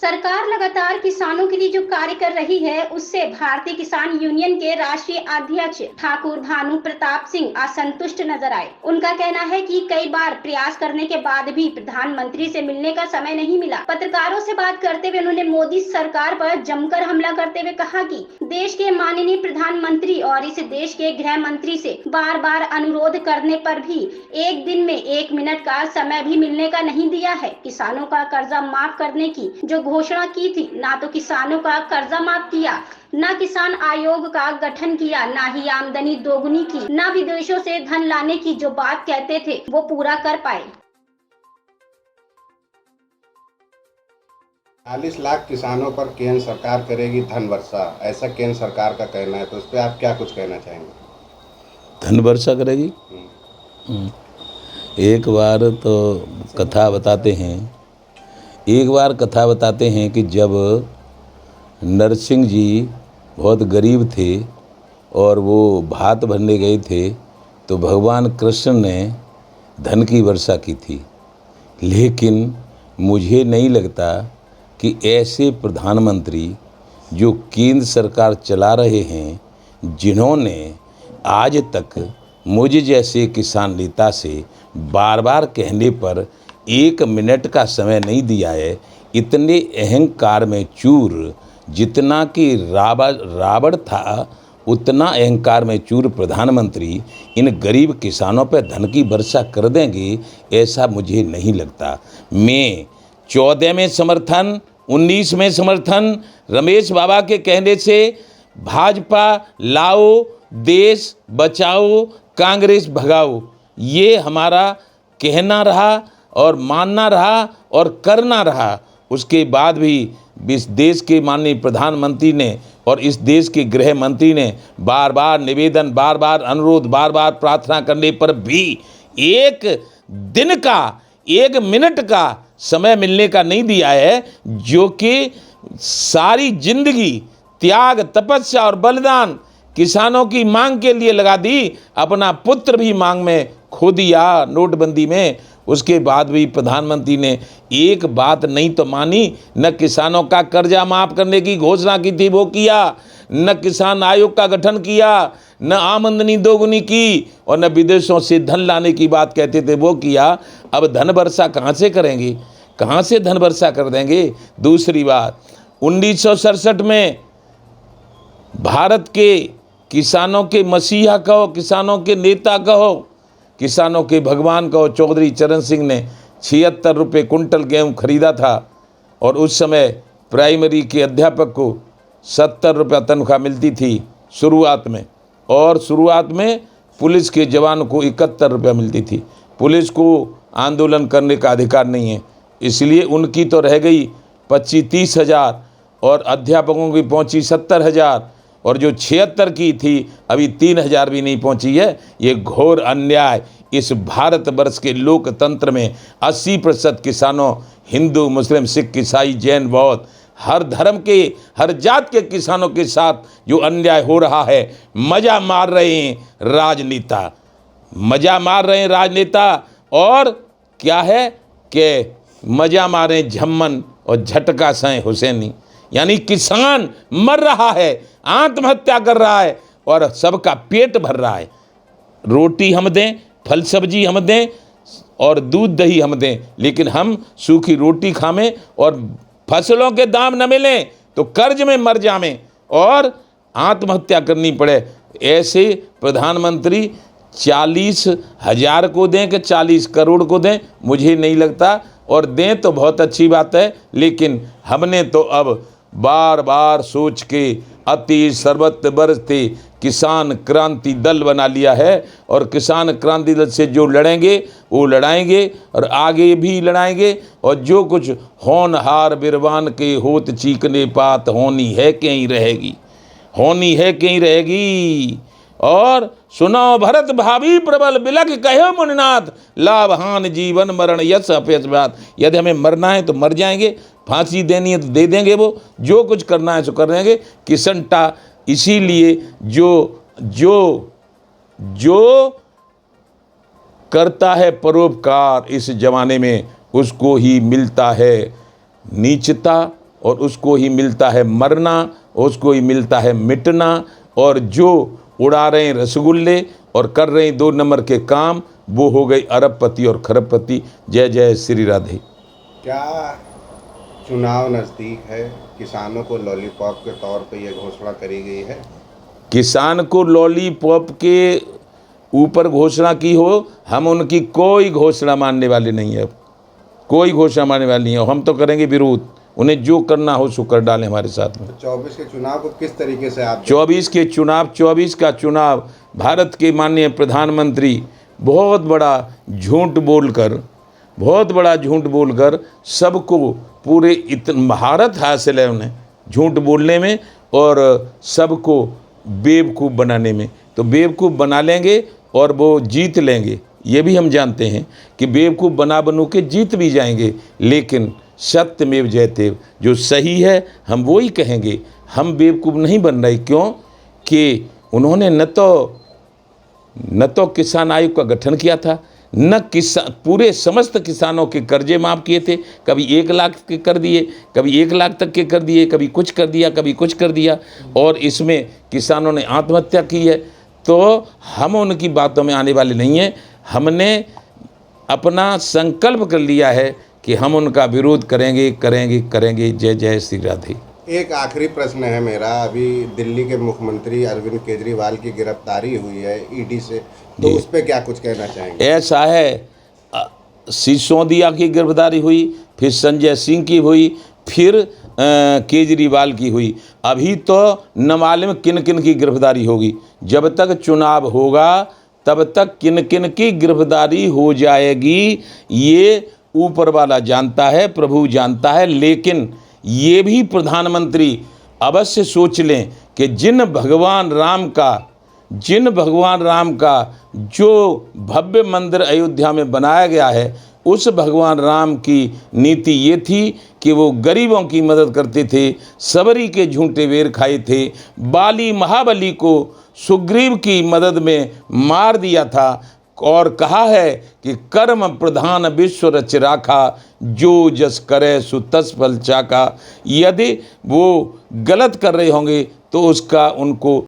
सरकार लगातार किसानों के लिए जो कार्य कर रही है, उससे भारतीय किसान यूनियन के राष्ट्रीय अध्यक्ष ठाकुर भानु प्रताप सिंह असंतुष्ट नजर आए। उनका कहना है कि कई बार प्रयास करने के बाद भी प्रधानमंत्री से मिलने का समय नहीं मिला। पत्रकारों से बात करते हुए उन्होंने मोदी सरकार पर जमकर हमला करते हुए कहा कि देश के माननीय प्रधानमंत्री और इस देश के गृह मंत्री से बार बार अनुरोध करने पर भी एक दिन में 1 मिनट का समय भी मिलने का नहीं दिया है। किसानों का कर्जा माफ करने की जो घोषणा की थी, ना तो किसानों का कर्जा माफ किया, ना किसान आयोग का गठन किया, ना ही आमदनी दोगुनी की, ना विदेशों से धन लाने की जो बात कहते थे वो पूरा कर पाए। 40 लाख किसानों पर केंद्र सरकार करेगी धन वर्षा, ऐसा केंद्र सरकार का कहना है, तो उस पर आप क्या कुछ कहना चाहेंगे? धन वर्षा करेगी। एक बार तो कथा बताते हैं कि जब नरसिंह जी बहुत गरीब थे और वो भात भरने गए थे तो भगवान कृष्ण ने धन की वर्षा की थी। लेकिन मुझे नहीं लगता कि ऐसे प्रधानमंत्री जो केंद्र सरकार चला रहे हैं, जिन्होंने आज तक मुझ जैसे किसान नेता से बार बार कहने पर 1 मिनट का समय नहीं दिया है, इतने अहंकार में चूर, जितना कि रावण था उतना अहंकार में चूर प्रधानमंत्री इन गरीब किसानों पर धन की वर्षा कर देंगे, ऐसा मुझे नहीं लगता। मैं 14 में समर्थन, 19 में समर्थन, रमेश बाबा के कहने से भाजपा लाओ, देश बचाओ, कांग्रेस भगाओ, ये हमारा कहना रहा और मानना रहा और करना रहा। उसके बाद भी इस देश के माननीय प्रधानमंत्री ने और इस देश के गृह मंत्री ने बार बार निवेदन, बार बार अनुरोध, बार बार प्रार्थना करने पर भी 1 दिन का, 1 मिनट का समय मिलने का नहीं दिया है, जो कि सारी जिंदगी त्याग, तपस्या और बलिदान किसानों की मांग के लिए लगा दी। अपना पुत्र भी मांग में खो दिया नोटबंदी में। उसके बाद भी प्रधानमंत्री ने एक बात नहीं तो मानी, न किसानों का कर्जा माफ करने की घोषणा की थी वो किया, न किसान आयोग का गठन किया, न आमदनी दोगुनी की, और न विदेशों से धन लाने की बात कहते थे वो किया। अब धन वर्षा कहाँ से करेंगे, कहाँ से धन वर्षा कर देंगे? दूसरी बात, 1967 में भारत के किसानों के मसीहा कहो, किसानों के नेता कहो, किसानों के भगवान कहो, चौधरी चरण सिंह ने 76 रुपये कुंटल गेहूँ खरीदा था और उस समय प्राइमरी के अध्यापक को 70 रुपये तनख्वाह मिलती थी शुरुआत में, और शुरुआत में पुलिस के जवान को 71 रुपये मिलती थी। पुलिस को आंदोलन करने का अधिकार नहीं है, इसलिए उनकी तो रह गई 25-30 हज़ार और अध्यापकों की पहुंची 70 हज़ार, और जो 76 की थी अभी 3 हज़ार भी नहीं पहुंची है। ये घोर अन्याय इस भारतवर्ष के लोकतंत्र में 80% किसानों, हिंदू, मुस्लिम, सिख, ईसाई, जैन, बौद्ध, हर धर्म के, हर जात के किसानों के साथ जो अन्याय हो रहा है, मजा मार रहे हैं राजनेता, मजा मार रहे हैं राजनेता। और क्या है कि मजा मारे झम्मन और झटका सहे हुसैनी, यानी किसान मर रहा है, आत्महत्या कर रहा है और सबका पेट भर रहा है। रोटी हम दें, फल सब्जी हम दें और दूध दही हम दें, लेकिन हम सूखी रोटी खावें और फसलों के दाम न मिलें तो कर्ज में मर जावें और आत्महत्या करनी पड़े। ऐसे प्रधानमंत्री 40,000 को दें कि 40 करोड़ को दें, मुझे नहीं लगता, और दें तो बहुत अच्छी बात है, लेकिन हमने तो अब बार बार सोच के अति सर्वत्र बरसते किसान क्रांति दल बना लिया है, और किसान क्रांति दल से जो लड़ेंगे वो लड़ाएंगे और आगे भी लड़ाएंगे। और जो कुछ होनहार बिरबान के होत चीकने पात होनी है कहीं रहेगी, होनी है कहीं रहेगी। और सुनो भरत भाभी प्रबल बिलख कहो मुनिनाथ, लाभ हान जीवन मरण यश अपयश बात। यदि हमें मरना है तो मर जाएंगे, फांसी देनी है तो दे देंगे, वो जो कुछ करना है सो कर देंगे। किसनटा इसीलिए जो करता है परोपकार इस जमाने में, उसको ही मिलता है नीचता और उसको ही मिलता है मरना, उसको ही मिलता है मिटना। और जो उड़ा रहे हैं रसगुल्ले और कर रहे हैं 2 नंबर के काम, वो हो गई अरबपति और खरबपति। जय जय श्री राधे। क्या चुनाव नज़दीक है, किसानों को लॉलीपॉप के तौर पे ये घोषणा करी गई है? किसान को लॉलीपॉप के ऊपर घोषणा की हो, हम उनकी कोई घोषणा मानने वाले नहीं है। अब कोई घोषणा मानने वाले नहीं है। हम तो करेंगे विरोध। उन्हें जो करना हो सो कर डालें हमारे साथ में। तो 24 के चुनाव को किस तरीके से आप 24 का चुनाव भारत के माननीय प्रधानमंत्री बहुत बड़ा झूठ बोलकर सबको पूरे महारत हासिल है उन्हें झूठ बोलने में और सबको बेवकूफ़ बनाने में। तो बेवकूफ़ बना लेंगे और वो जीत लेंगे। ये भी हम जानते हैं कि बेवकूफ़ बनू के जीत भी जाएंगे, लेकिन सत्यमेव जयते, जो सही है हम वो ही कहेंगे। हम बेवकूफ़ नहीं बन रहे, क्यों कि उन्होंने न तो किसान आयोग का गठन किया था, न पूरे समस्त किसानों के कर्जे माफ़ किए थे। कभी 1 लाख के कर दिए, कभी 1 लाख तक के कर दिए, कभी कुछ कर दिया, कभी कुछ कर दिया, और इसमें किसानों ने आत्महत्या की है। तो हम उनकी बातों में आने वाले नहीं हैं। हमने अपना संकल्प कर लिया है कि हम उनका विरोध करेंगे। जय जय श्री राधे। एक आखिरी प्रश्न है मेरा। अभी दिल्ली के मुख्यमंत्री अरविंद केजरीवाल की गिरफ्तारी हुई है ईडी से, तो उस पर क्या कुछ कहना चाहेंगे? ऐसा है, सिसोदिया की गिरफ्तारी हुई, फिर संजय सिंह की हुई, फिर केजरीवाल की हुई। अभी तो न मालूम किन किन की गिरफ्तारी होगी। जब तक चुनाव होगा तब तक किन किन की गिरफ्तारी हो जाएगी, ये ऊपर वाला जानता है, प्रभु जानता है। लेकिन ये भी प्रधानमंत्री अवश्य सोच लें कि जिन भगवान राम का जो भव्य मंदिर अयोध्या में बनाया गया है, उस भगवान राम की नीति ये थी कि वो गरीबों की मदद करते थे, सबरी के झूठे वेर खाए थे, बाली महाबली को सुग्रीव की मदद में मार दिया था, और कहा है कि कर्म प्रधान विश्व रच राखा, जो जस करे सो तस फल चाका। यदि वो गलत कर रहे होंगे तो उसका उनको